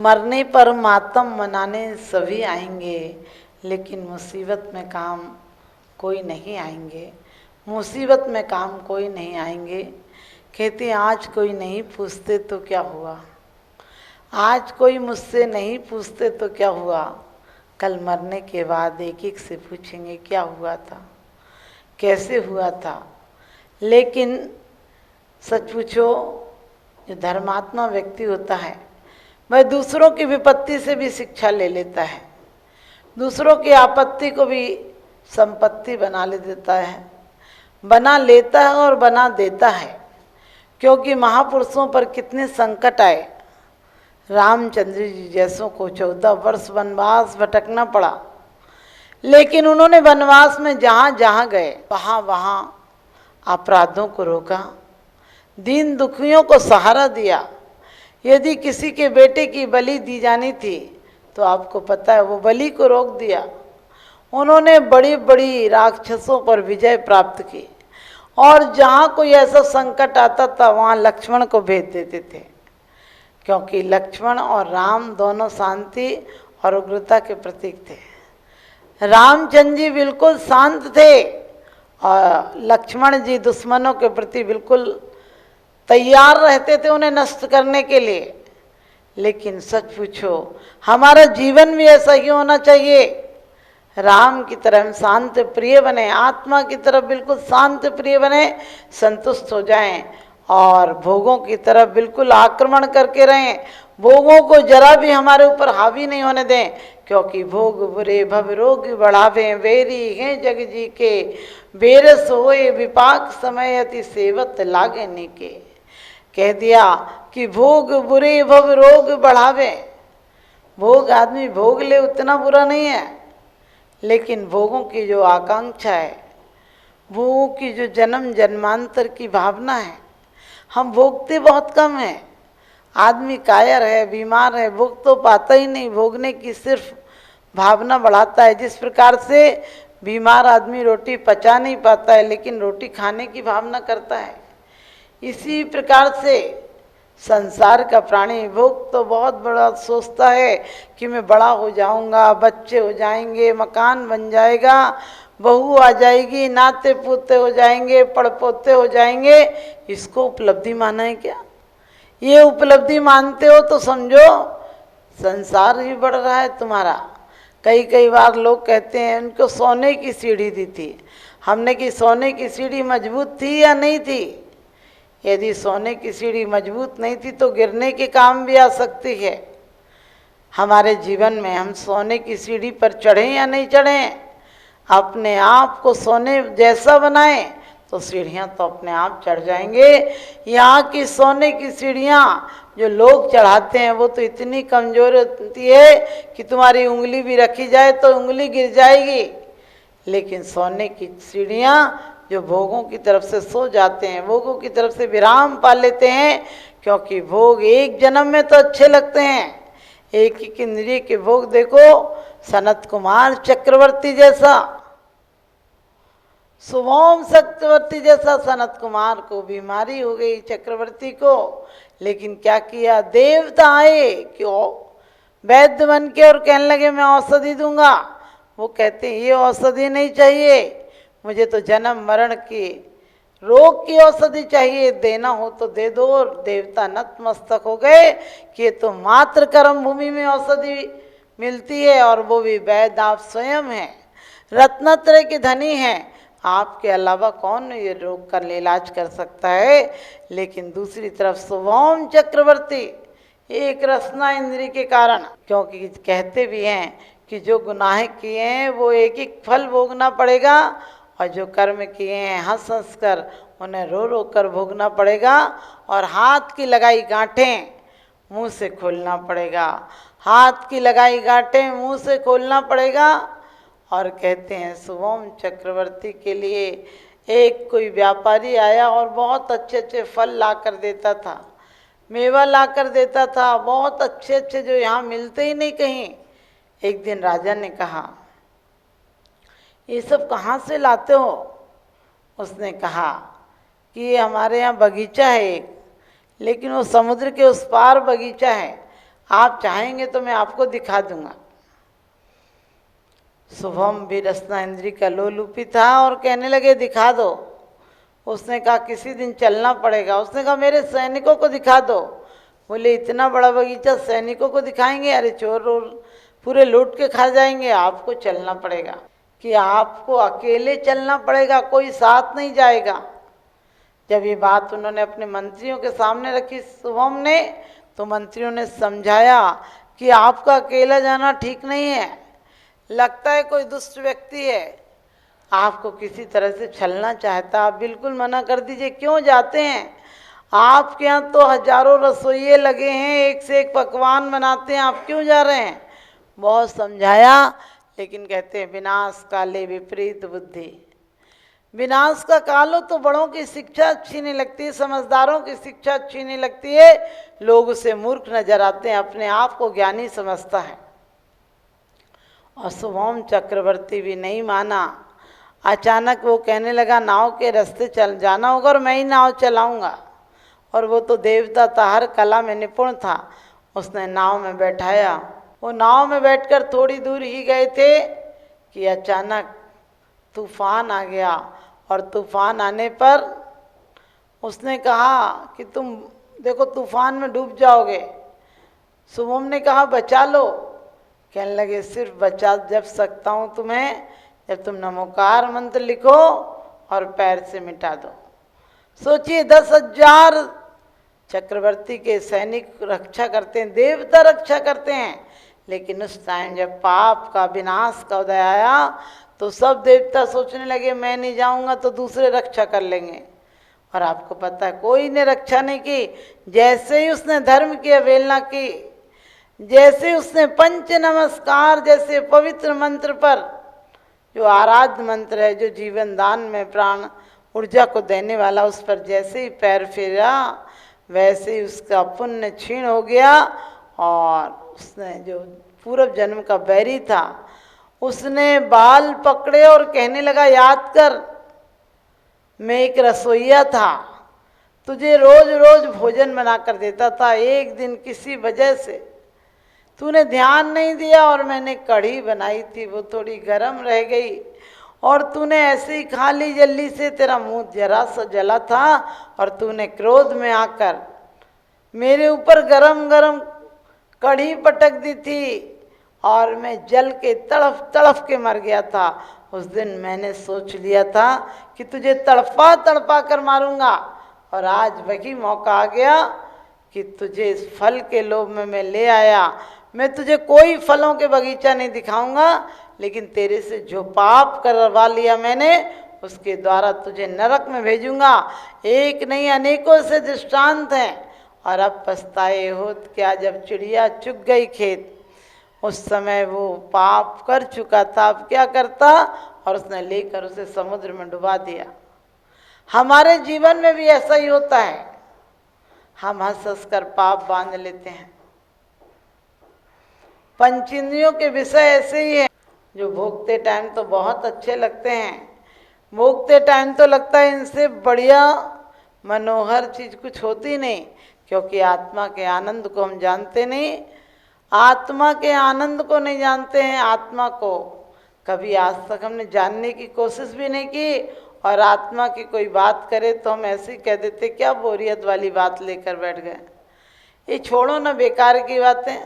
मरने पर मातम मनाने सभी आएंगे, लेकिन मुसीबत में काम कोई नहीं आएंगे। मुसीबत में काम कोई नहीं आएंगे। कहते आज कोई नहीं पूछते तो क्या हुआ, आज कोई मुझसे नहीं पूछते तो क्या हुआ, कल मरने के बाद एक एक से पूछेंगे क्या हुआ था, कैसे हुआ था। लेकिन सच पूछो, जो धर्मात्मा व्यक्ति होता है वह दूसरों की विपत्ति से भी शिक्षा ले लेता है, दूसरों की आपत्ति को भी संपत्ति बना ले देता है, बना लेता है और बना देता है। क्योंकि महापुरुषों पर कितने संकट आए। रामचंद्र जी जैसों को 14 वर्ष वनवास भटकना पड़ा, लेकिन उन्होंने वनवास में जहाँ जहाँ गए वहाँ वहाँ अपराधों को रोका, दीन दुखियों को सहारा दिया। यदि किसी के बेटे की बलि दी जानी थी तो आपको पता है वो बलि को रोक दिया। उन्होंने बड़ी बड़ी राक्षसों पर विजय प्राप्त की, और जहाँ कोई ऐसा संकट आता था वहाँ लक्ष्मण को भेज देते थे, क्योंकि लक्ष्मण और राम दोनों शांति और उग्रता के प्रतीक थे। रामचंद्र जी बिल्कुल शांत थे और लक्ष्मण जी दुश्मनों के प्रति बिल्कुल तैयार रहते थे उन्हें नष्ट करने के लिए। लेकिन सच पूछो, हमारा जीवन भी ऐसा ही होना चाहिए। राम की तरह हम शांत प्रिय बने, आत्मा की तरफ बिल्कुल शांत प्रिय बने, संतुष्ट हो जाएं, और भोगों की तरफ बिल्कुल आक्रमण करके रहें। भोगों को जरा भी हमारे ऊपर हावी नहीं होने दें, क्योंकि भोग बुरे भव रोग बढ़ावे, वेरी हैं जग जी के, बेरस होए विपाक समय अति सेवत लागे निके। कह दिया कि भोग बुरे भव रोग बढ़ावे। भोग आदमी भोग ले उतना बुरा नहीं है, लेकिन भोगों की जो आकांक्षा है, भोगों की जो जन्म जन्मांतर की भावना है, हम भोगते बहुत कम हैं। आदमी कायर है, बीमार है, भोग तो पाता ही नहीं, भोगने की सिर्फ भावना बढ़ाता है। जिस प्रकार से बीमार आदमी रोटी पचा नहीं पाता है, लेकिन रोटी खाने की भावना करता है, इसी प्रकार से संसार का प्राणी भोग तो बहुत बड़ा सोचता है कि मैं बड़ा हो जाऊंगा, बच्चे हो जाएंगे, मकान बन जाएगा, बहू आ जाएगी, नाते पोते हो जाएंगे, पड़पोते हो जाएंगे। इसको उपलब्धि माना है क्या? ये उपलब्धि मानते हो तो समझो संसार ही बढ़ रहा है तुम्हारा। कई कई बार लोग कहते हैं उनको सोने की सीढ़ी दी थी हमने, कि सोने की सीढ़ी मजबूत थी या नहीं थी। यदि सोने की सीढ़ी मजबूत नहीं थी तो गिरने के काम भी आ सकती है। हमारे जीवन में हम सोने की सीढ़ी पर चढ़ें या नहीं चढ़ें, अपने आप को सोने जैसा बनाएं तो सीढ़ियाँ तो अपने आप चढ़ जाएंगे। यहाँ की सोने की सीढ़ियाँ जो लोग चढ़ाते हैं वो तो इतनी कमज़ोर होती है कि तुम्हारी उंगली भी रखी जाए तो उंगली गिर जाएगी। लेकिन सोने की सीढ़ियाँ जो भोगों की तरफ से सो जाते हैं, भोगों की तरफ से विराम पा लेते हैं, क्योंकि भोग एक जन्म में तो अच्छे लगते हैं। एक एक इंद्रिय के भोग देखो, सनत कुमार चक्रवर्ती जैसा, सुभोम चक्रवर्ती जैसा सनत कुमार को बीमारी हो गई चक्रवर्ती को, लेकिन क्या किया, देवता आए क्यों वैद्य बन के और कहने लगे मैं औषधि दूंगा। वो कहते हैं ये औषधि नहीं चाहिए, मुझे तो जन्म मरण की रोग की औषधि चाहिए, देना हो तो दे दो। और देवता नतमस्तक हो गए कि ये तो मात्र कर्म भूमि में औषधि मिलती है, और वो भी वैद्य आप स्वयं हैं, रत्नत्रय के धनी हैं, आपके अलावा कौन ये रोग का इलाज कर सकता है। लेकिन दूसरी तरफ सुभोम चक्रवर्ती एक रसना इंद्री के कारण, क्योंकि कहते भी हैं कि जो गुनाह किए हैं वो एक एक फल भोगना पड़ेगा, और जो कर्म किए हैं हंस हंस कर उन्हें रो रो कर भोगना पड़ेगा, और हाथ की लगाई गांठें मुंह से खोलना पड़ेगा, हाथ की लगाई गांठें मुंह से खोलना पड़ेगा। और कहते हैं सुभोम चक्रवर्ती के लिए एक कोई व्यापारी आया और बहुत अच्छे अच्छे फल ला कर देता था, मेवा ला कर देता था, बहुत अच्छे अच्छे जो यहाँ मिलते ही नहीं कहीं। एक दिन राजा ने कहा ये सब कहाँ से लाते हो? उसने कहा कि ये हमारे यहाँ बगीचा है एक, लेकिन वो समुद्र के उस पार बगीचा है, आप चाहेंगे तो मैं आपको दिखा दूंगा। शुभम भी रसना इंद्री का लोलुपी था और कहने लगे दिखा दो। उसने कहा किसी दिन चलना पड़ेगा। उसने कहा मेरे सैनिकों को दिखा दो। बोले इतना बड़ा बगीचा सैनिकों को दिखाएंगे? अरे चोर और पूरे लूट के खा जाएंगे। आपको चलना पड़ेगा, कि आपको अकेले चलना पड़ेगा, कोई साथ नहीं जाएगा। जब ये बात उन्होंने अपने मंत्रियों के सामने रखी शुभम ने, तो मंत्रियों ने समझाया कि आपका अकेला जाना ठीक नहीं है, लगता है कोई दुष्ट व्यक्ति है, आपको किसी तरह से छलना चाहता। आप बिल्कुल मना कर दीजिए, क्यों जाते हैं? आपके यहाँ तो हजारों रसोइये लगे हैं, एक से एक पकवान बनाते हैं, आप क्यों जा रहे हैं? बहुत समझाया, लेकिन कहते हैं विनाश काले विपरीत बुद्धि। विनाश का काल हो तो बड़ों की शिक्षा अच्छी नहीं लगती, समझदारों की शिक्षा अच्छी नहीं लगती है, लोग उसे मूर्ख नजर आते हैं, अपने आप को ज्ञानी समझता है। और शुभम चक्रवर्ती भी नहीं माना। अचानक वो कहने लगा नाव के रास्ते चल जाना होगा और मैं ही नाव चलाऊंगा। और वो तो देवता था, हर कला में निपुण था। उसने नाव में बैठाया। वो नाव में बैठकर थोड़ी दूर ही गए थे कि अचानक तूफान आ गया। और तूफान आने पर उसने कहा कि तुम देखो तूफान में डूब जाओगे। शुभम ने कहा बचा लो। कहने लगे सिर्फ बचा जब सकता हूँ तुम्हें जब तुम नमोकार मंत्र लिखो और पैर से मिटा दो। सोचिए 10,000 चक्रवर्ती के सैनिक रक्षा करते हैं, देवता रक्षा करते हैं, लेकिन उस टाइम जब पाप का विनाश का उदय आया तो सब देवता सोचने लगे मैं नहीं जाऊंगा तो दूसरे रक्षा कर लेंगे। और आपको पता है कोई ने रक्षा नहीं की। जैसे ही उसने धर्म की अवहेलना की, जैसे उसने पंच नमस्कार जैसे पवित्र मंत्र पर, जो आराध्य मंत्र है, जो जीवन दान में प्राण ऊर्जा को देने वाला, उस पर जैसे ही पैर फेरा वैसे ही उसका पुण्य क्षीण हो गया। और उसने जो पूर्व जन्म का बैरी था उसने बाल पकड़े और कहने लगा याद कर मैं एक रसोइया था, तुझे रोज रोज भोजन बना कर देता था, एक दिन किसी वजह से तूने ध्यान नहीं दिया और मैंने कढ़ी बनाई थी, वो थोड़ी गर्म रह गई और तूने ऐसे ही खा ली जल्दी से, तेरा मुंह जरा सा जला था और तूने क्रोध में आकर मेरे ऊपर गरम गरम कढ़ी पटक दी थी और मैं जल के तड़फ तड़फ के मर गया था। उस दिन मैंने सोच लिया था कि तुझे तड़पा तड़पा कर मारूंगा और आज वही मौका आ गया कि तुझे इस फल के लोभ में मैं ले आया। मैं तुझे कोई फलों के बगीचा नहीं दिखाऊंगा, लेकिन तेरे से जो पाप करवा लिया मैंने उसके द्वारा तुझे नरक में भेजूंगा। एक नहीं अनेकों से दृष्टांत हैं। और अब पछताए हो क्या, जब चिड़िया चुग गई खेत, उस समय वो पाप कर चुका था, अब क्या करता, और उसने लेकर उसे समुद्र में डुबा दिया। हमारे जीवन में भी ऐसा ही होता है, हम हंस हंस कर पाप बांध लेते हैं। पंचेंद्रियों के विषय ऐसे ही हैं, जो भोगते टाइम तो बहुत अच्छे लगते हैं, भोगते टाइम तो लगता है इनसे बढ़िया मनोहर चीज कुछ होती नहीं, क्योंकि आत्मा के आनंद को हम जानते नहीं, आत्मा के आनंद को नहीं जानते हैं। आत्मा को कभी आज तक हमने जानने की कोशिश भी नहीं की, और आत्मा की कोई बात करे तो हम ऐसे ही कह देते क्या बोरियत वाली बात लेकर बैठ गए, ये छोड़ो ना बेकार की बातें।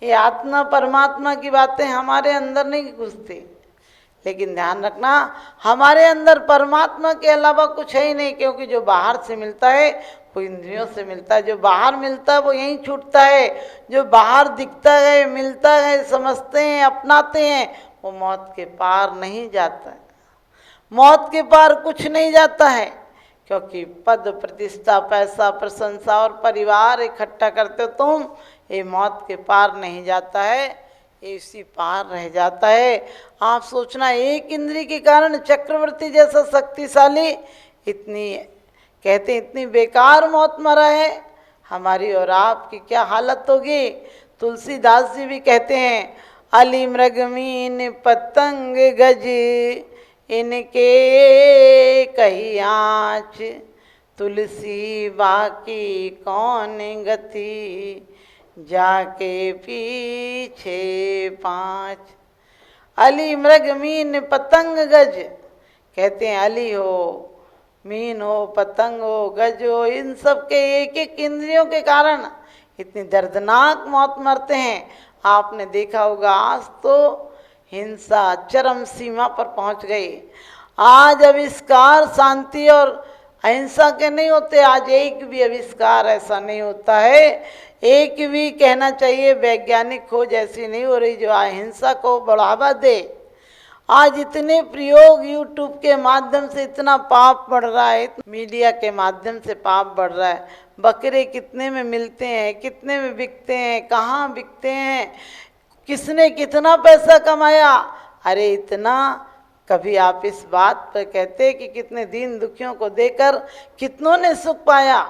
ये आत्मा परमात्मा की बातें हमारे अंदर नहीं घुसती। लेकिन ध्यान रखना हमारे अंदर परमात्मा के अलावा कुछ है ही नहीं, क्योंकि जो बाहर से मिलता है वो इंद्रियों से मिलता है, जो बाहर मिलता है वो यहीं छूटता है। जो बाहर दिखता है, मिलता है, समझते हैं, अपनाते हैं, वो मौत के पार नहीं जाता है। मौत के पार कुछ नहीं जाता है, क्योंकि पद प्रतिष्ठा पैसा प्रशंसा और परिवार इकट्ठा करते हो तुम, ये मौत के पार नहीं जाता है, ये इसी पार रह जाता है। आप सोचना एक इंद्री के कारण चक्रवर्ती जैसा शक्तिशाली इतनी कहते इतनी बेकार मौत मरा है, हमारी और आपकी क्या हालत होगी। तुलसीदास जी भी कहते हैं अली मृगमीन पतंग गज इनके कही आँच, तुलसी बाकी कौन गति, जाके पीछे 5। अली मृग मीन पतंग गज, कहते हैं अली हो, मीन हो, पतंग हो, गज हो, इन सब के एक एक इंद्रियों के कारण इतनी दर्दनाक मौत मरते हैं। आपने देखा होगा आज तो हिंसा चरम सीमा पर पहुंच गई। आज आविष्कार शांति और अहिंसा के नहीं होते, आज एक भी आविष्कार ऐसा नहीं होता है, एक भी कहना चाहिए वैज्ञानिक खोज ऐसी नहीं हो रही जो अहिंसा को बढ़ावा दे। आज इतने प्रयोग यूट्यूब के माध्यम से इतना पाप बढ़ रहा है, मीडिया के माध्यम से पाप बढ़ रहा है। बकरे कितने में मिलते हैं, कितने में बिकते हैं, कहाँ बिकते हैं, किसने कितना पैसा कमाया, अरे इतना कभी आप इस बात पर कहते कि कितने दीन दुखियों को देकर कितनों ने सुख पाया,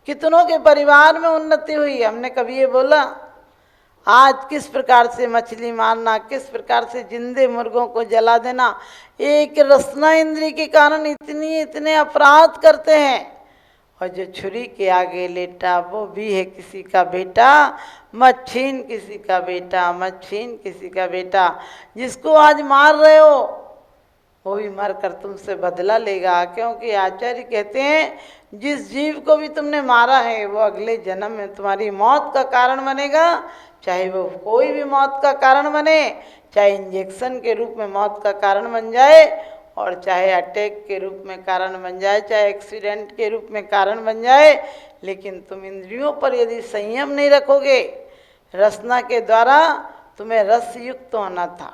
कितनों के परिवार में उन्नति हुई, हमने कभी ये बोला? आज किस प्रकार से मछली मारना, किस प्रकार से जिंदे मुर्गों को जला देना, एक रसना इंद्री के कारण इतने अपराध करते हैं। और जो छुरी के आगे लेटा वो भी है किसी का बेटा, मत छीन किसी का बेटा, मत छीन किसी का बेटा। जिसको आज मार रहे हो वो भी मर कर तुमसे बदला लेगा, क्योंकि आचार्य कहते हैं जिस जीव को भी तुमने मारा है वो अगले जन्म में तुम्हारी मौत का कारण बनेगा, चाहे वो कोई भी मौत का कारण बने, चाहे इंजेक्शन के रूप में मौत का कारण बन जाए और चाहे अटैक के रूप में कारण बन जाए, चाहे एक्सीडेंट के रूप में कारण बन जाए, लेकिन तुम इंद्रियों पर यदि संयम नहीं रखोगे, रसना के द्वारा तुम्हें रस युक्त होना था।